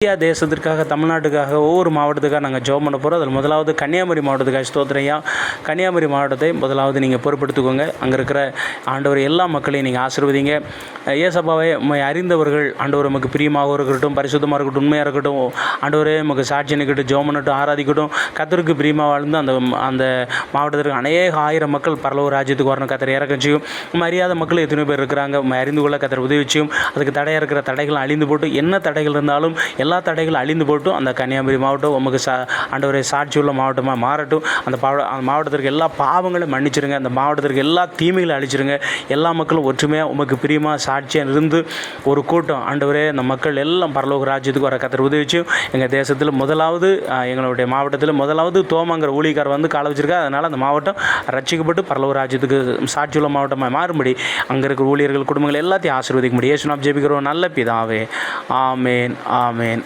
India தேசத்திற்காக, தமிழ்நாட்டுக்காக, ஒவ்வொரு மாவட்டத்துக்காக நாங்கள் ஜெபம் பண்ண போகிறோம். அதில் முதலாவது கன்னியாகுமரி மாவட்டத்துக்காக ஸ்தோத்திரையா. கன்னியாகுமரி மாவட்டத்தை முதலாவது நீங்கள் பொறுப்பெடுத்துக்கோங்க. அங்கே இருக்கிற ஆண்டவர் எல்லா மக்களையும் நீங்கள் ஆசீர்வதிங்க. ஏசப்பாவை உம்மை அறிந்தவர்கள் ஆண்டவர் உமக்கு பிரியமாக இருக்கட்டும், பரிசுத்தமாக இருக்கட்டும், உண்மையாக இருக்கட்டும், ஆண்டவரே உமக்கு சாட்சி நிற்கட்டும், ஜெபம் பண்ணட்டும், ஆராதிக்கட்டும். கர்த்தருக்கு பிரியமாக வாழ்ந்து அந்த மாவட்டத்திற்கு அநேக ஆயிரம் மக்கள் பரலோக ராஜ்யத்துக்கு வரணும். கர்த்தர் இறக்கம் செய்யும். உம்மை அறியாத மக்கள் எத்தனை பேர் இருக்கிறாங்க, உம்மை அறிந்து கொள்ள கர்த்தர் உதவி செய்யும். அதுக்கு தடையாக இருக்கிற தடைகள் அழிந்து போட்டு, என்ன தடைகள் இருந்தாலும் எல்லா தடைகளும் அழிந்து போட்டும் அந்த கன்னியாகுமரி மாவட்டம் உமக்கு ஆண்டவரே சாட்சியுள்ள மாவட்டமாக மாறட்டும். அந்த மாவட்டத்திற்கு எல்லா பாவங்களும் மன்னிச்சிருங்க. அந்த மாவட்டத்திற்கு எல்லா தீமைகளை அழிச்சிருங்க. எல்லா மக்களும் ஒற்றுமையாக உமக்கு பிரியமாக சாட்சியாக இருந்து ஒரு கூட்டம் ஆண்டவரே அந்த மக்கள் எல்லாம் பரலோக ராஜ்யத்துக்கு வர கர்த்தர் உதவிச்சும். எங்கள் தேசத்தில் முதலாவது எங்களுடைய மாவட்டத்தில் முதலாவது தோமாங்கிற ஊழியக்காரர் வந்து கால வச்சிருக்கா. அதனால் அந்த மாவட்டம் ரட்சிக்கப்பட்டு பரலோக ராஜ்யத்துக்கு சாட்சியுள்ள மாவட்டமாக மாறும்படி அங்கே இருக்கிற ஊழியர்கள் குடும்பங்கள் எல்லாத்தையும் ஆசீர்வதிக்க முடியும். இயேசுவின் நாமத்தில் ஜெபிக்கிறோம் நல்ல பிதாவே. ஆமேன், ஆமேன்.